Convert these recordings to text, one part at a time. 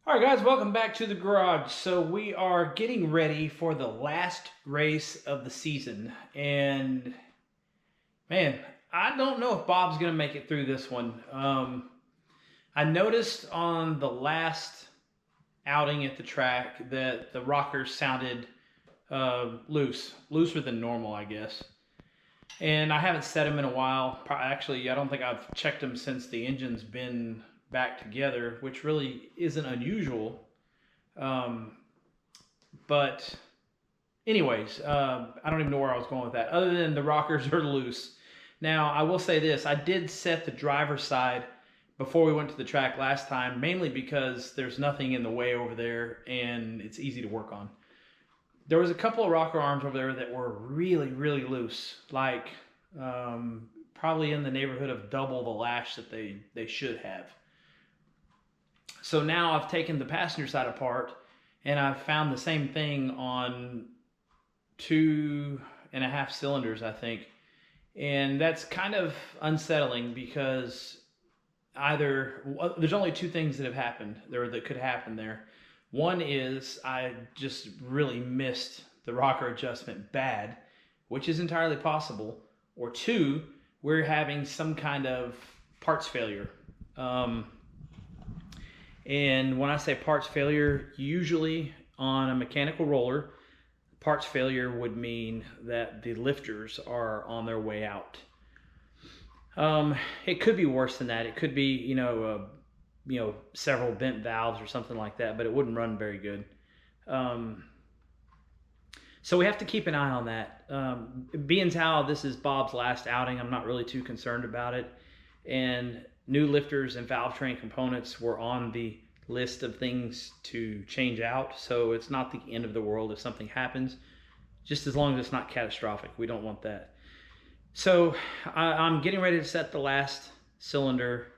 All right, guys, welcome back to the garage. So we are getting ready for the last race of the season. And man, I don't know if Bob's going to make it through this one. I noticed on the last outing at the track that the rockers sounded looser than normal, I guess. And I haven't set them in a while. Actually, I don't think I've checked them since the engine's been back together, which really isn't unusual. But anyways, I don't even know where I was going with that, other than the rockers are loose. Now, I will say this. I did set the driver's side before we went to the track last time, mainly because there's nothing in the way over there, and it's easy to work on. There was a couple of rocker arms over there that were really, really loose, like probably in the neighborhood of double the lash that they should have. So now I've taken the passenger side apart, and I've found the same thing on 2.5 cylinders, I think. And that's kind of unsettling because there's only two things that have happened there that could happen there. One is I just really missed the rocker adjustment bad, which is entirely possible. Or two, we're having some kind of parts failure. And when I say parts failure, usually on a mechanical roller, parts failure would mean that the lifters are on their way out. It could be worse than that. It could be, several bent valves or something like that, but it wouldn't run very good. So we have to keep an eye on that. Being how this is Bob's last outing, I'm not really too concerned about it. And new lifters and valve train components were on the list of things to change out. So it's not the end of the world if something happens, just as long as it's not catastrophic. We don't want that. So I'm getting ready to set the last cylinder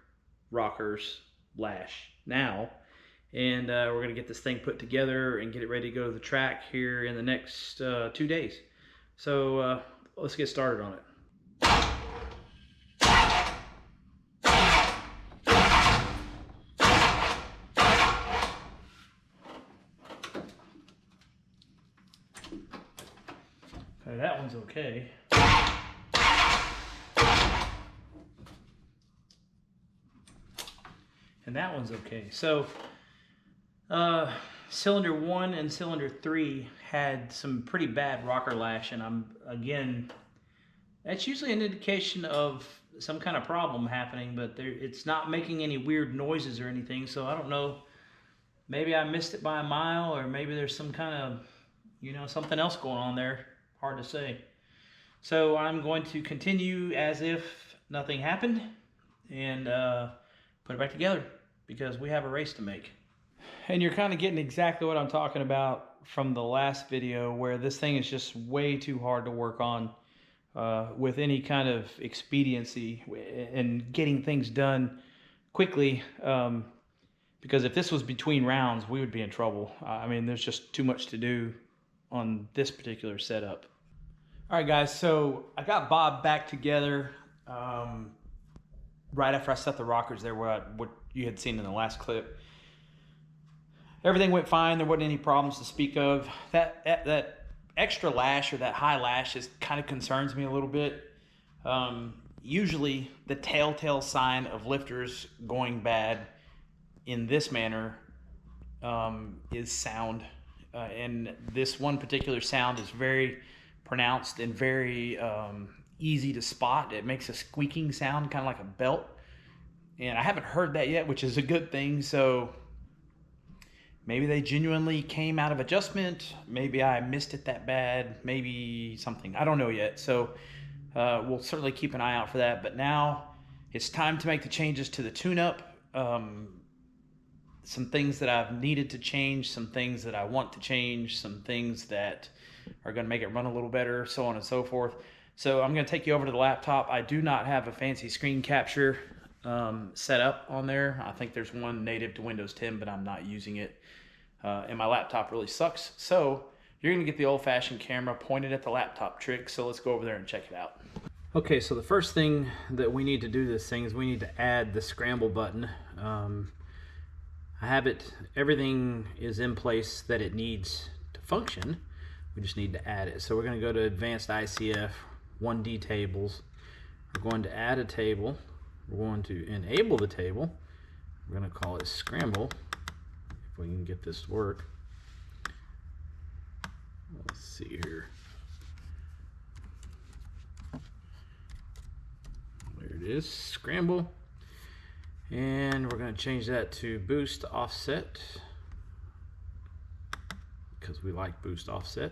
rockers lash now. And we're going to get this thing put together and get it ready to go to the track here in the next 2 days. So let's get started on it. Okay, that one's okay. And that one's okay. So cylinder 1 and cylinder 3 had some pretty bad rocker lash, and that's usually an indication of some kind of problem happening, but it's not making any weird noises or anything. So I don't know, maybe I missed it by a mile, or maybe there's some kind of something else going on there. Hard to say. So I'm going to continue as if nothing happened and put it back together because we have a race to make. And you're kind of getting exactly what I'm talking about from the last video, where this thing is just way too hard to work on with any kind of expediency and getting things done quickly. Because if this was between rounds, we would be in trouble. I mean, there's just too much to do on this particular setup. All right, guys, so I got Bob back together right after I set the rockers there, what you had seen in the last clip. Everything went fine. There wasn't any problems to speak of. That extra lash, or that high lash, kind of concerns me a little bit. Usually the telltale sign of lifters going bad in this manner is sound. And this one particular sound is very pronounced and very easy to spot. It makes a squeaking sound, kind of like a belt. And I haven't heard that yet, which is a good thing. So maybe they genuinely came out of adjustment. Maybe I missed it that bad. Maybe something. I don't know yet. So we'll certainly keep an eye out for that. But now it's time to make the changes to the tune-up. Some things that I've needed to change, some things that I want to change, some things that are going to make it run a little better, so on and so forth. So I'm going to take you over to the laptop. I do not have a fancy screen capture set up on there. I think there's one native to Windows 10, but I'm not using it. And my laptop really sucks. So you're going to get the old-fashioned camera pointed at the laptop trick. So let's go over there and check it out. Okay, so the first thing that we need to do this thing is we need to add the scramble button. I have it, everything is in place that it needs to function. We just need to add it. So we're going to go to Advanced ICF, 1D tables. We're going to add a table. We're going to enable the table. We're going to call it Scramble, if we can get this to work. Let's see here. There it is, Scramble. And we're going to change that to Boost Offset, because we like Boost Offset.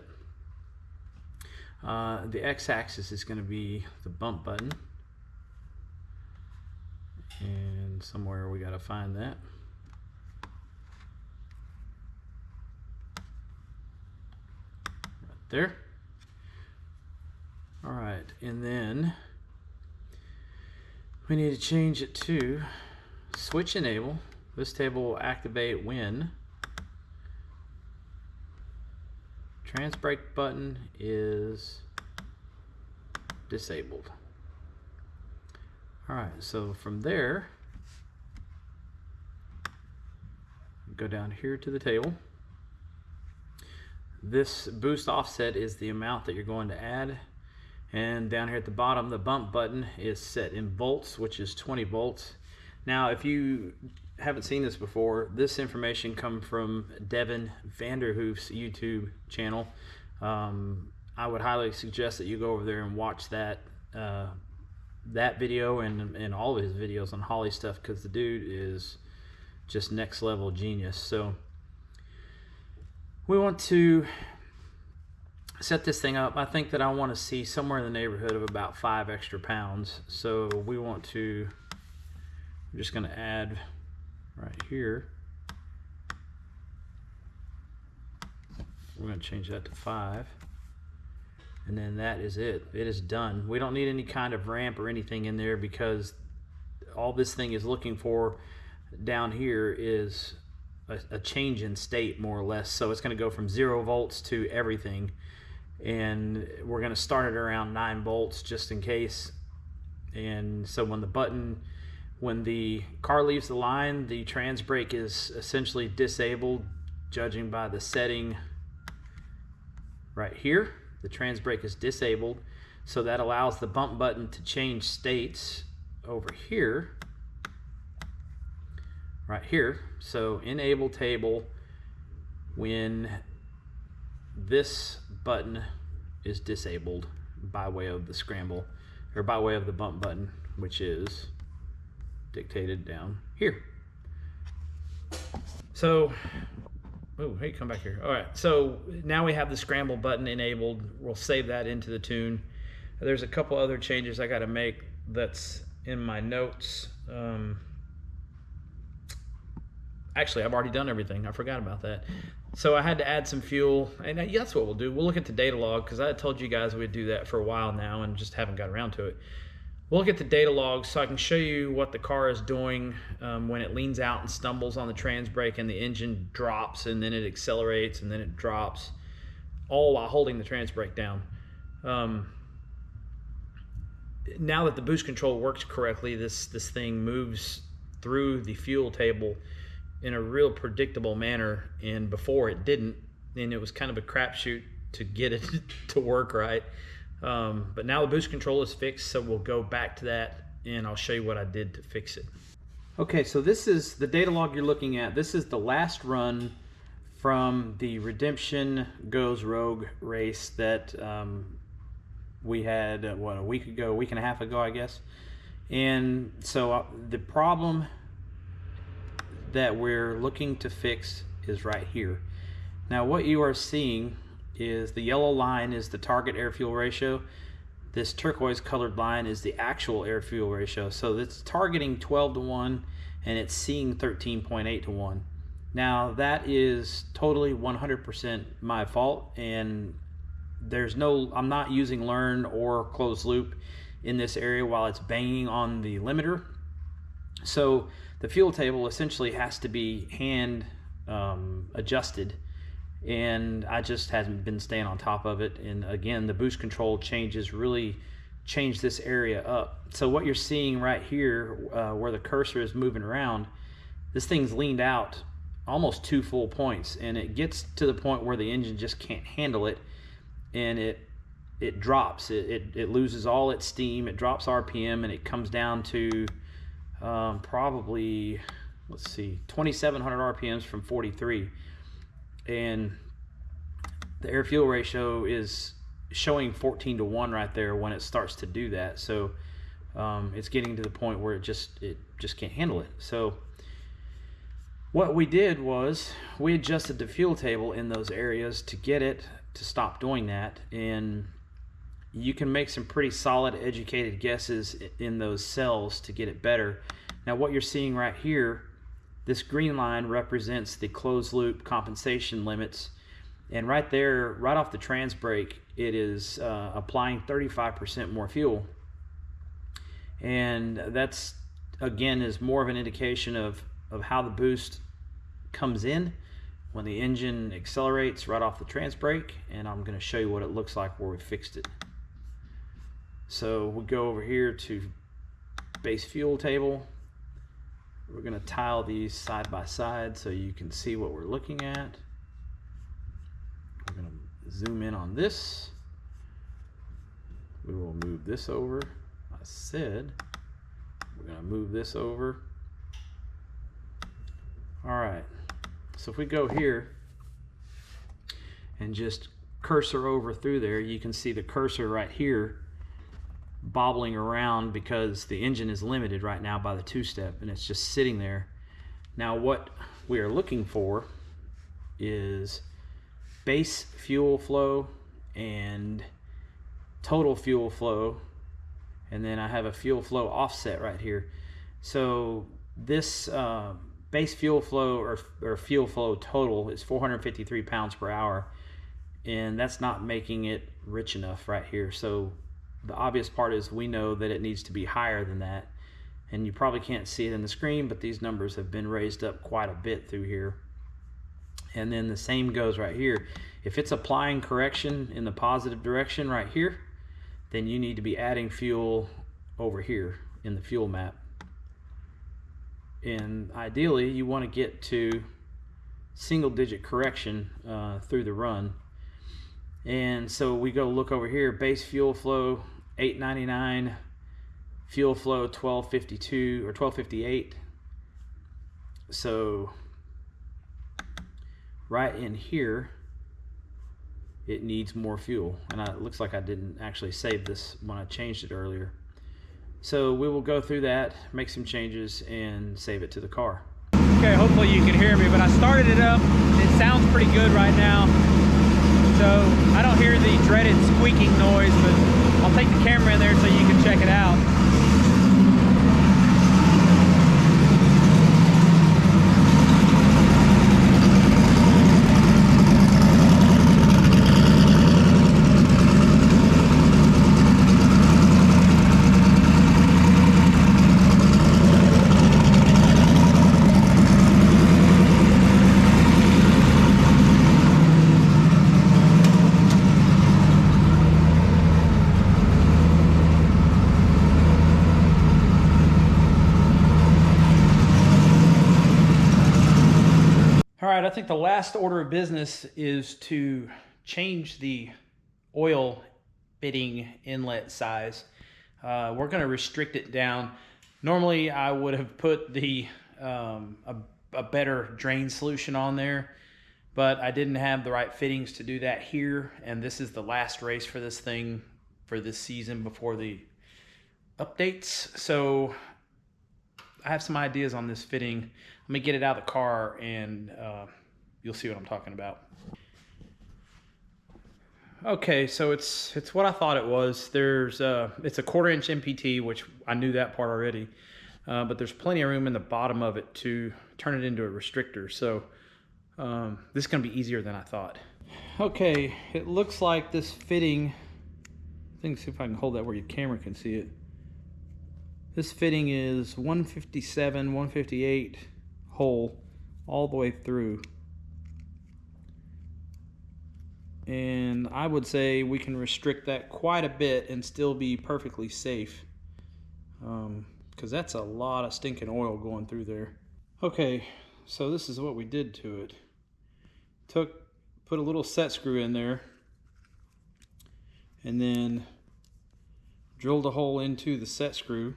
The X-axis is going to be the bump button. And somewhere we got to find that. Right there. All right, and then we need to change it to Switch Enable. This table will activate when trans brake button is disabled. All right, so from there, go down here to the table. This boost offset is the amount that you're going to add. And down here at the bottom, the bump button is set in volts, which is 20 volts. Now, if you haven't seen this before, this information comes from Devin Vanderhoof's YouTube channel. I would highly suggest that you go over there and watch that video and all of his videos on Holley stuff, because the dude is just next level genius. So we want to set this thing up. I think that I want to see somewhere in the neighborhood of about 5 extra pounds. So we want to, I'm just going to add right here. We're going to change that to 5. And then that is it. It is done. We don't need any kind of ramp or anything in there, because all this thing is looking for down here is a change in state, more or less. So it's going to go from 0 volts to everything. And we're going to start it around 9 volts just in case. And so when the car leaves the line, the trans brake is essentially disabled, judging by the setting right here. The trans brake is disabled, so that allows the bump button to change states over here, right here. So enable table when this button is disabled by way of the scramble, or by way of the bump button, which is dictated down here. So, oh, hey, come back here. All right, so now we have the scramble button enabled. We'll save that into the tune. There's a couple other changes I got to make that's in my notes. Actually, I've already done everything. I forgot about that. So I had to add some fuel, and that's what we'll do. We'll look at the data log, because I had told you guys we'd do that for a while now and just haven't got around to it. We'll look at the data logs so I can show you what the car is doing when it leans out and stumbles on the trans brake and the engine drops, and then it accelerates and then it drops, all while holding the trans brake down. Now that the boost control works correctly, this thing moves through the fuel table in a real predictable manner, and before it didn't, and it was kind of a crapshoot to get it to work right. But now the boost control is fixed, so we'll go back to that and I'll show you what I did to fix it. Okay, so this is the data log you're looking at. This is the last run from the Redemption Goes Rogue race that we had, what, a week and a half ago, I guess. And so the problem that we're looking to fix is right here. Now what you are seeing is the yellow line is the target air-fuel ratio. This turquoise colored line is the actual air-fuel ratio. So it's targeting 12 to 1 and it's seeing 13.8 to 1. Now that is totally 100% my fault, and I'm not using learn or closed loop in this area while it's banging on the limiter. So the fuel table essentially has to be hand adjusted, and I just haven't been staying on top of it. And again, the boost control changes really change this area up. So what you're seeing right here, where the cursor is moving around, this thing's leaned out almost 2 full points, and it gets to the point where the engine just can't handle it, and it drops. It loses all its steam, it drops RPM, and it comes down to probably, let's see, 2,700 RPMs from 43, and the air-fuel ratio is showing 14:1 right there when it starts to do that. So it's getting to the point where it just can't handle it. So what we did was we adjusted the fuel table in those areas to get it to stop doing that, and you can make some pretty solid educated guesses in those cells to get it better. Now what you're seeing right here, this green line represents the closed loop compensation limits, and right there, right off the trans brake, it is applying 35% more fuel, and that's again is more of an indication of how the boost comes in when the engine accelerates right off the trans brake, and I'm going to show you what it looks like where we fixed it. So we go over here to base fuel table. We're going to tile these side by side so you can see what we're looking at. We're going to zoom in on this. We will move this over. I said we're going to move this over. All right, so if we go here and just cursor over through there, you can see the cursor right here bobbling around because the engine is limited right now by the two-step, and it's just sitting there. Now what we are looking for is base fuel flow and total fuel flow, and then I have a fuel flow offset right here. So this base fuel flow or fuel flow total is 453 pounds per hour, and that's not making it rich enough right here. So the obvious part is we know that it needs to be higher than that, and you probably can't see it in the screen, but these numbers have been raised up quite a bit through here. And then the same goes right here. If it's applying correction in the positive direction right here, then you need to be adding fuel over here in the fuel map. And ideally you want to get to single digit correction through the run. And so we go look over here, base fuel flow 899, fuel flow 1252 or 1258. So right in here it needs more fuel, and it looks like I didn't actually save this when I changed it earlier. So we will go through that, make some changes, and save it to the car. Okay, hopefully you can hear me, but I started it up. It sounds pretty good right now. So I don't hear the dreaded squeaking noise, but I'll take the camera in there so you can check it out. All right, I think the last order of business is to change the oil fitting inlet size. We're going to restrict it down. Normally I would have put the a better drain solution on there, but I didn't have the right fittings to do that here, and this is the last race for this thing for this season before the updates. So I have some ideas on this fitting. Let me get it out of the car and you'll see what I'm talking about. Okay, so it's what I thought it was. It's a 1/4 inch MPT, which I knew that part already, but there's plenty of room in the bottom of it to turn it into a restrictor. So this is going to be easier than I thought. Okay, it looks like this fitting, I think, see if I can hold that where your camera can see it. This fitting is 157, 158 hole all the way through. And I would say we can restrict that quite a bit and still be perfectly safe, because that's a lot of stinking oil going through there. Okay, So this is what we did to it. Put a little set screw in there, and then drilled a hole into the set screw,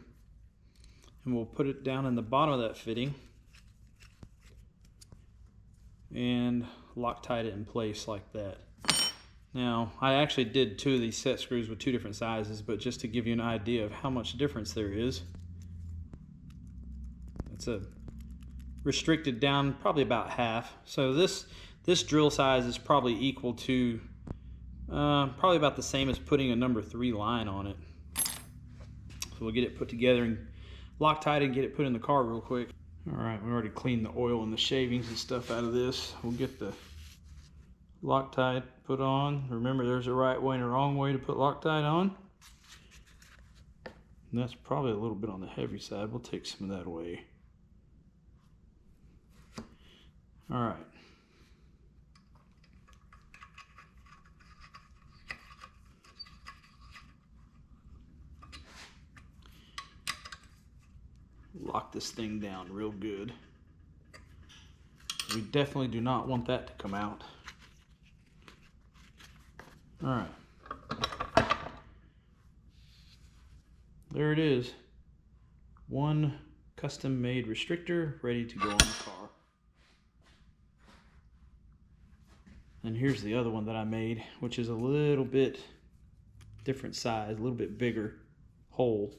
and we'll put it down in the bottom of that fitting and Loctite it in place like that. Now, I actually did 2 of these set screws with 2 different sizes, but just to give you an idea of how much difference there is. It's a restricted down probably about half. So this drill size is probably equal to probably about the same as putting a number 3 line on it. So we'll get it put together and Loctite and get it put in the car real quick. All right, we already cleaned the oil and the shavings and stuff out of this. We'll get the Loctite put on. Remember, there's a right way and a wrong way to put Loctite on. And that's probably a little bit on the heavy side. We'll take some of that away. All right. Lock this thing down real good. We definitely do not want that to come out. All right. There it is. One custom made restrictor ready to go on the car. And here's the other one that I made, which is a little bit different size, a little bit bigger hole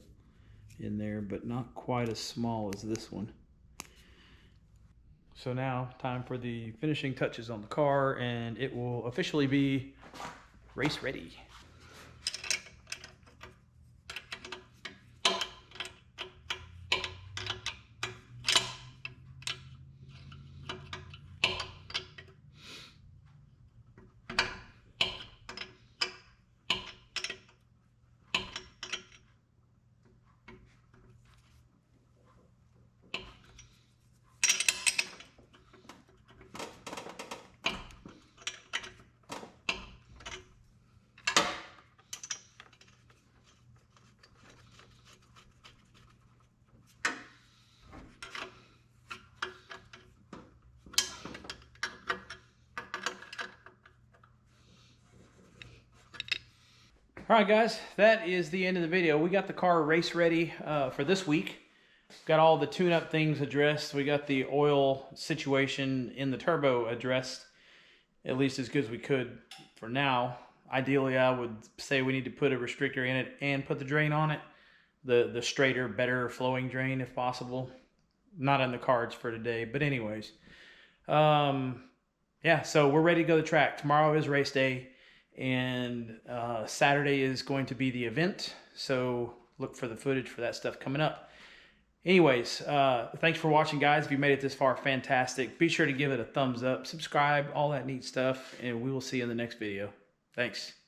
in there, but not quite as small as this one. So now, time for the finishing touches on the car, and it will officially be race ready. All right, guys, that is the end of the video. We got the car race ready for this week. Got all the tune-up things addressed. We got the oil situation in the turbo addressed, at least as good as we could for now. Ideally, I would say we need to put a restrictor in it and put the drain on it. The straighter, better flowing drain if possible. Not in the cards for today, but anyways. Yeah, so we're ready to go to the track. Tomorrow is race day. And Saturday is going to be the event, so look for the footage for that stuff coming up. Anyways, thanks for watching, guys. If you made it this far, fantastic. Be sure to give it a thumbs up, subscribe, all that neat stuff, and we will see you in the next video. Thanks.